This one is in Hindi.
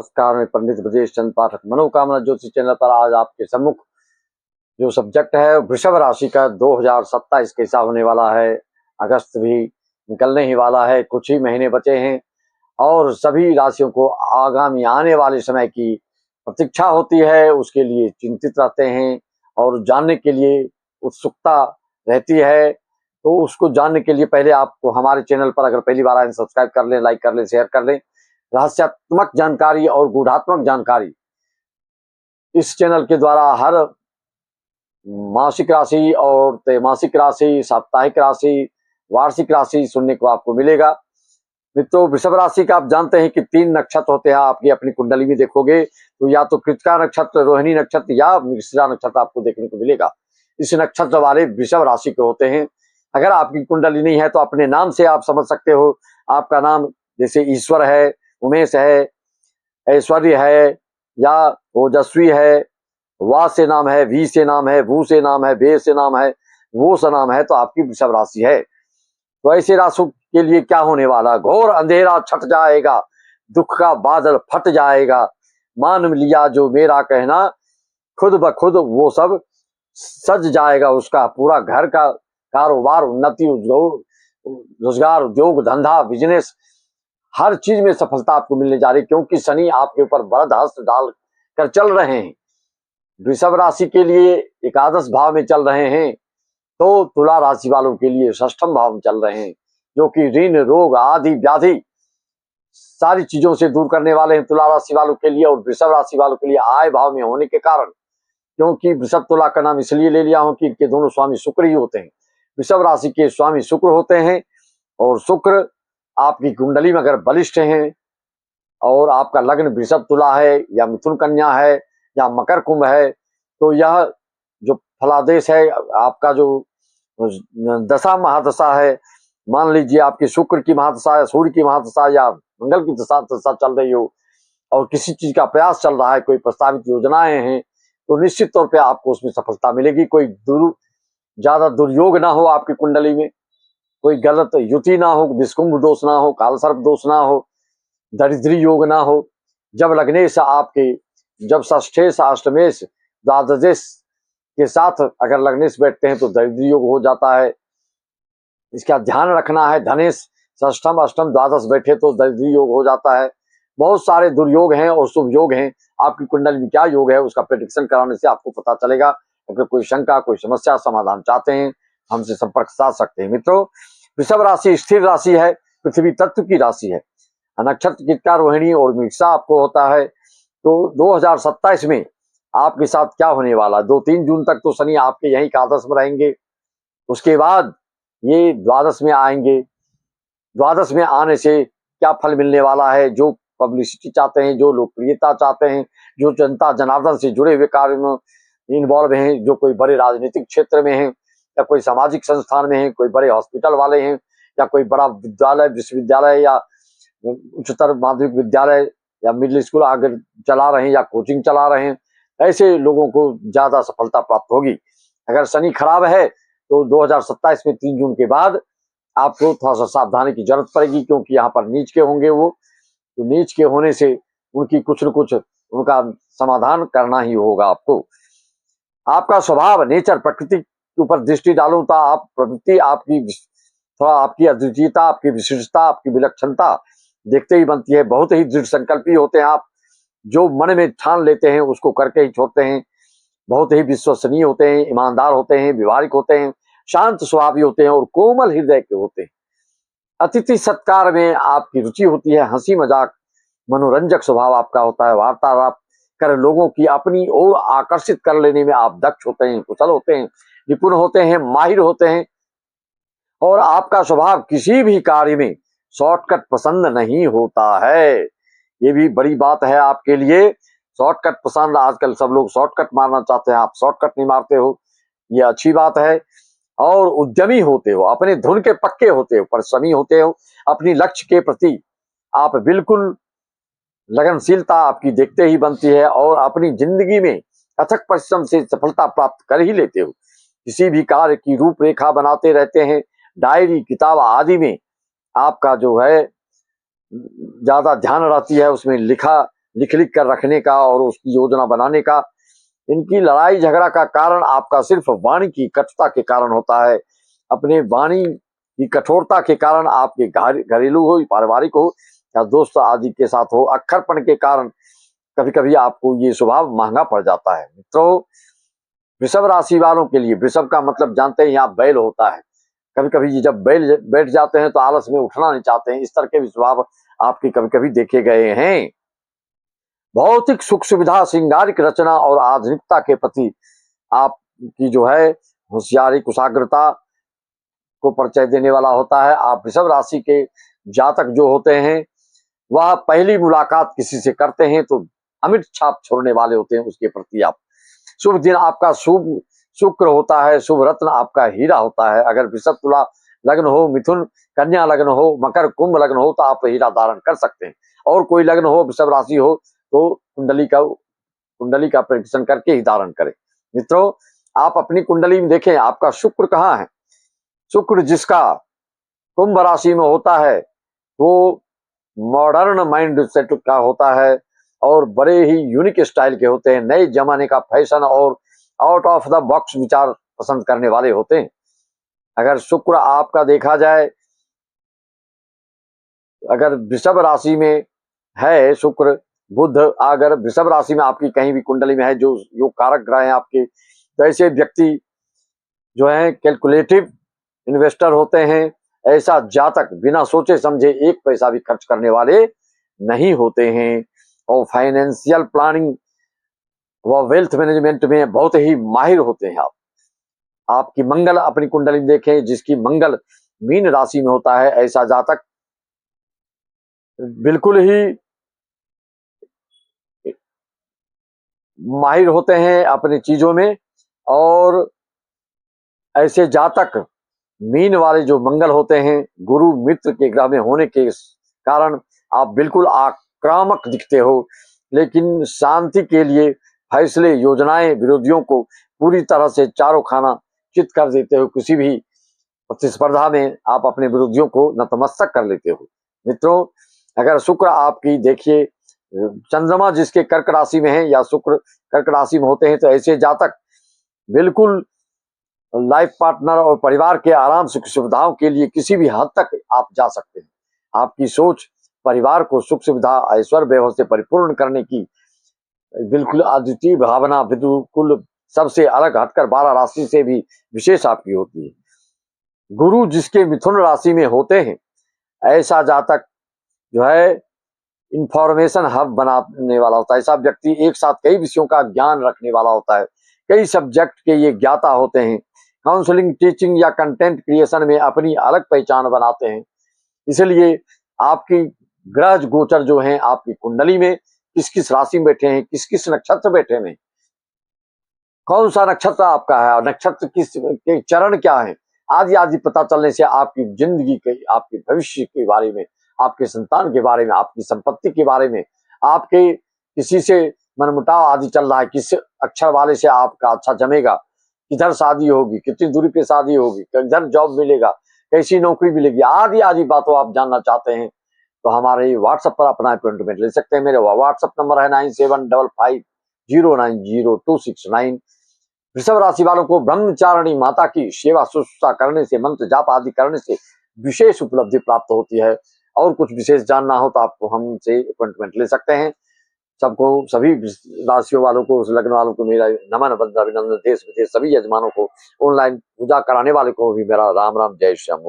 नमस्कार, मैं पंडित ब्रजेश चंद्र पाठक मनोकामना ज्योतिष चैनल पर आज आपके सम्मुख जो सब्जेक्ट है वृषभ राशि का 2027 कैसा होने वाला है। अगस्त भी निकलने ही वाला है, कुछ ही महीने बचे हैं और सभी राशियों को आगामी आने वाले समय की प्रतीक्षा होती है, उसके लिए चिंतित रहते हैं और जानने के लिए उत्सुकता रहती है। तो उसको जानने के लिए पहले आपको हमारे चैनल पर अगर पहली बार आए सब्सक्राइब कर लें, लाइक कर लें, शेयर कर लें। रहस्यात्मक जानकारी और गूढ़ात्मक जानकारी इस चैनल के द्वारा हर मासिक राशि और त्रैमासिक राशि, साप्ताहिक राशि, वार्षिक राशि सुनने को आपको मिलेगा। मित्रों, वृषभ राशि का आप जानते हैं कि 3 नक्षत्र होते हैं। आपकी अपनी कुंडली में देखोगे तो या तो कृतिका नक्षत्र, रोहिणी नक्षत्र या मृगशिरा नक्षत्र आपको देखने को मिलेगा। इस नक्षत्र वाले वृषभ राशि के होते हैं। अगर आपकी कुंडली नहीं है तो अपने नाम से आप समझ सकते हो। आपका नाम जैसे ईश्वर है, उमेश है, ऐश्वर्य है या ओजस्वी है, वा से नाम है, वी से नाम है, भू से नाम है, बे से नाम है, वो से नाम है, तो आपकी वृषभ राशि है। तो ऐसे राशि के लिए क्या होने वाला? घोर अंधेरा छट जाएगा, दुख का बादल फट जाएगा, मान लिया जो मेरा कहना, खुद ब खुद वो सब सज जाएगा। उसका पूरा घर का कारोबार, उन्नति, रोजगार, उद्योग, धंधा, बिजनेस, हर चीज में सफलता आपको मिलने जा रही है, क्योंकि शनि आपके ऊपर वरद हस्त डाल कर चल रहे हैं। वृषभ राशि के लिए एकादश भाव में चल रहे हैं, तो तुला राशि वालों के लिए षष्ठम भाव में चल रहे हैं, जो कि ऋण, रोग आदि व्याधि सारी चीजों से दूर करने वाले हैं तुला राशि वालों के लिए। और वृषभ राशि वालों के लिए आय भाव में होने के कारण, क्योंकि वृषभ तुला का नाम इसलिए ले लिया हूं कि इनके दोनों स्वामी शुक्र ही होते हैं। वृषभ राशि के स्वामी शुक्र होते हैं और शुक्र आपकी कुंडली में अगर बलिष्ठ हैं और आपका लग्न वृषभ तुला है या मिथुन कन्या है या मकर कुंभ है, तो यह जो फलादेश है, आपका जो दशा महादशा है, मान लीजिए आपकी शुक्र की महादशा या सूर्य की महादशा या मंगल की दशा चल रही हो और किसी चीज का प्रयास चल रहा है, कोई प्रस्तावित योजनाएं हैं, तो निश्चित तौर पे आपको उसमें सफलता मिलेगी। कोई ज्यादा दुर्योग ना हो आपकी कुंडली में, कोई गलत युति ना हो, विषकुंभ दोष ना हो, कालसर्प दोष ना हो, दरिद्री योग ना हो। जब लग्नेश आपके, जब षष्ठेश, अष्टमेश, द्वादशेश के साथ अगर लग्नेश बैठते हैं तो दरिद्री योग हो जाता है। इसका ध्यान रखना है। धनेश षष्ठम, अष्टम, द्वादश बैठे तो दरिद्री योग हो जाता है। बहुत सारे दुर्योग हैं और शुभ योग हैं। आपकी कुंडली में क्या योग है उसका प्रेडिक्शन कराने से आपको पता चलेगा। अगर कोई शंका, कोई समस्या समाधान चाहते हैं, हमसे संपर्क साध सकते हैं। मित्रों, वृषभ राशि स्थिर राशि है, पृथ्वी तत्व की राशि है। नक्षत्र कृतिका, रोहिणी और मृगशिरा आपको होता है। तो 2027 में आपके साथ क्या होने वाला? 2-3 जून तक तो शनि आपके यहीं एकादश में रहेंगे, उसके बाद ये द्वादश में आएंगे। द्वादश में आने से क्या फल मिलने वाला है? जो पब्लिसिटी चाहते हैं, जो लोकप्रियता चाहते हैं, जो जनता जनार्दन से जुड़े हुए कार्य में इन्वॉल्व हैं, जो कोई बड़े राजनीतिक क्षेत्र में हैं या कोई सामाजिक संस्थान में हैं, कोई बड़े हॉस्पिटल वाले हैं या कोई बड़ा विद्यालय, विश्वविद्यालय या उच्चतर माध्यमिक विद्यालय या मिडिल स्कूल आगे चला रहे हैं या कोचिंग चला रहे हैं, ऐसे लोगों को ज्यादा सफलता प्राप्त होगी। अगर शनि खराब है तो 2027 में 3 जून के बाद आपको थोड़ा सा सावधानी की जरूरत पड़ेगी, क्योंकि यहाँ पर नीच के होंगे वो। तो नीच के होने से उनकी कुछ न कुछ उनका समाधान करना ही होगा आपको। आपका स्वभाव, नेचर, प्रकृति के ऊपर दृष्टि डालूं तो आप प्रकृति आपकी थोड़ा आपकी अद्वितीयता, आपकी विशिष्टता, आपकी विलक्षणता देखते ही बनती है। बहुत ही दृढ़ संकल्पी होते हैं आप, जो मन में ठान लेते हैं उसको करके ही छोड़ते हैं। बहुत ही विश्वसनीय होते हैं, ईमानदार होते हैं, व्यवहारिक होते हैं, शांत स्वभावी होते हैं और कोमल हृदय के होते हैं। अतिथि सत्कार में आपकी रुचि होती है, हंसी मजाक, मनोरंजक स्वभाव आपका होता है। वार्तालाप कर लोगों की अपनी ओर आकर्षित कर लेने में आप दक्ष होते हैं, कुशल होते हैं, निपुण होते हैं, माहिर होते हैं। और आपका स्वभाव किसी भी कार्य में शॉर्टकट पसंद नहीं होता है। ये भी बड़ी बात है आपके लिए। शॉर्टकट पसंद, आजकल सब लोग शॉर्टकट मारना चाहते हैं, आप शॉर्टकट नहीं मारते हो, ये अच्छी बात है। और उद्यमी होते हो, अपने धुन के पक्के होते हो, परिश्रमी होते हो, अपनी लक्ष्य के प्रति आप बिल्कुल लगनशीलता आपकी देखते ही बनती है और अपनी जिंदगी में अथक परिश्रम से सफलता प्राप्त कर ही लेते हो। किसी भी कार्य की रूपरेखा बनाते रहते हैं, डायरी, किताब आदि में आपका जो है ज्यादा ध्यान रहती है, उसमें लिखा लिख लिख कर रखने का और उसकी योजना बनाने का। इनकी लड़ाई झगड़ा का कारण आपका सिर्फ वाणी की कटुता के कारण होता है। अपने वाणी की कठोरता के कारण आपके घरेलू हो, पारिवारिक हो या दोस्त आदि के साथ हो, अक्खरपन के कारण कभी कभी आपको ये स्वभाव महंगा पड़ जाता है। मित्रों, वृषभ राशि वालों के लिए, वृषभ का मतलब जानते हैं यहाँ बैल होता है। कभी कभी ये जब बैल बैठ जाते हैं तो आलस में उठना नहीं चाहते हैं। इस तरह के स्वभाव आपके कभी कभी देखे गए हैं। भौतिक सुख सुविधा, श्रृंगारिक रचना और आधुनिकता के प्रति आपकी जो है होशियारी, कुशाग्रता को परिचय देने वाला होता है। आप वृषभ राशि के जातक जो होते हैं वह पहली मुलाकात किसी से करते हैं तो अमिट छाप छोड़ने वाले होते हैं उसके प्रति आप। शुभ दिन आपका शुभ शुक्र होता है, शुभ रत्न आपका हीरा होता है। अगर वृषभ, तुला लग्न हो, मिथुन कन्या लग्न हो, मकर कुंभ लग्न हो तो आप हीरा धारण कर सकते हैं। और कोई लग्न हो, वृषभ राशि हो तो कुंडली का परीक्षण करके ही धारण करें। मित्रों, आप अपनी कुंडली में देखें आपका शुक्र कहाँ है। शुक्र जिसका कुंभ राशि में होता है वो मॉडर्न माइंड सेट का होता है और बड़े ही यूनिक स्टाइल के होते हैं। नए जमाने का फैशन और आउट ऑफ द बॉक्स विचार पसंद करने वाले होते हैं। अगर शुक्र आपका देखा जाए, अगर वृषभ राशि में है शुक्र, बुध अगर वृषभ राशि में आपकी कहीं भी कुंडली में है, जो योग कारक ग्रह हैं आपके, तो ऐसे व्यक्ति जो है कैलकुलेटिव इन्वेस्टर होते हैं। ऐसा जातक बिना सोचे समझे एक पैसा भी खर्च करने वाले नहीं होते हैं और फाइनेंशियल प्लानिंग व वेल्थ मैनेजमेंट में बहुत ही माहिर होते हैं। आपकी मंगल अपनी कुंडली देखें, जिसकी मंगल मीन राशि में होता है, ऐसा जातक बिल्कुल ही माहिर होते हैं अपनी चीजों में। और ऐसे जातक मीन वाले जो मंगल होते हैं, गुरु मित्र के ग्रह में होने के कारण आप बिल्कुल आक्रामक दिखते हो, लेकिन शांति के लिए फैसले, योजनाएं विरोधियों को पूरी तरह से चारों खाना चित कर देते हो। किसी भी प्रतिस्पर्धा में आप अपने विरोधियों को नतमस्तक कर लेते हो। मित्रों, अगर शुक्र आपकी देखिए, चंद्रमा जिसके कर्क राशि में है या शुक्र कर्क राशि में होते हैं तो ऐसे जातक बिल्कुल लाइफ पार्टनर और परिवार के आराम सुख सुविधाओं के लिए किसी भी हद तक आप जा सकते हैं। आपकी सोच परिवार को सुख सुविधा, ऐश्वर्य, वैभव से परिपूर्ण करने की बिल्कुल अद्वितीय भावना, बिल्कुल सबसे अलग हटकर 12 राशि से भी विशेष आपकी होती है। गुरु जिसके मिथुन राशि में होते हैं, ऐसा जातक जो है इंफॉर्मेशन हब बनाने वाला होता है। ऐसा व्यक्ति एक साथ कई विषयों का ज्ञान रखने वाला होता है। कई सब्जेक्ट के ये ज्ञाता होते हैं। काउंसलिंग, टीचिंग या कंटेंट क्रिएशन में अपनी अलग पहचान बनाते हैं। इसलिए आपकी ग्रह गोचर जो हैं आपकी कुंडली में किस किस राशि में बैठे हैं, किस किस नक्षत्र बैठे हैं, कौन सा नक्षत्र आपका है और नक्षत्र किस के चरण क्या है, आदि आदि पता चलने से आपकी जिंदगी के, आपके भविष्य के बारे में, आपके संतान के बारे में, आपकी संपत्ति के बारे में, आपके किसी से मनमुटाव आदि चल रहा है, किस अक्षर वाले से आपका अच्छा जमेगा, किधर शादी होगी, कितनी दूरी पे शादी होगी, किधर जॉब मिलेगा, कैसी नौकरी मिलेगी, आदि आदि बातों आप जानना चाहते हैं तो हमारे व्हाट्सएप पर अपना अपॉइंटमेंट ले सकते हैं। मेरे व्हाट्सएप नंबर है 9755090269। वृषभ राशि वालों को ब्रह्मचारिणी माता की सेवा शुश्रूषा करने से, मंत्र जाप आदि करने से विशेष उपलब्धि प्राप्त होती है। और कुछ विशेष जानना हो तो आपको हमसे अपॉइंटमेंट ले सकते हैं। सबको, सभी राशियों वालों को, उस लग्न वालों को मेरा नमन, बंदर, अभिनंदन। देश विदेश सभी यजमानों को, ऑनलाइन पूजा कराने वाले को भी मेरा राम राम, जय श्याम।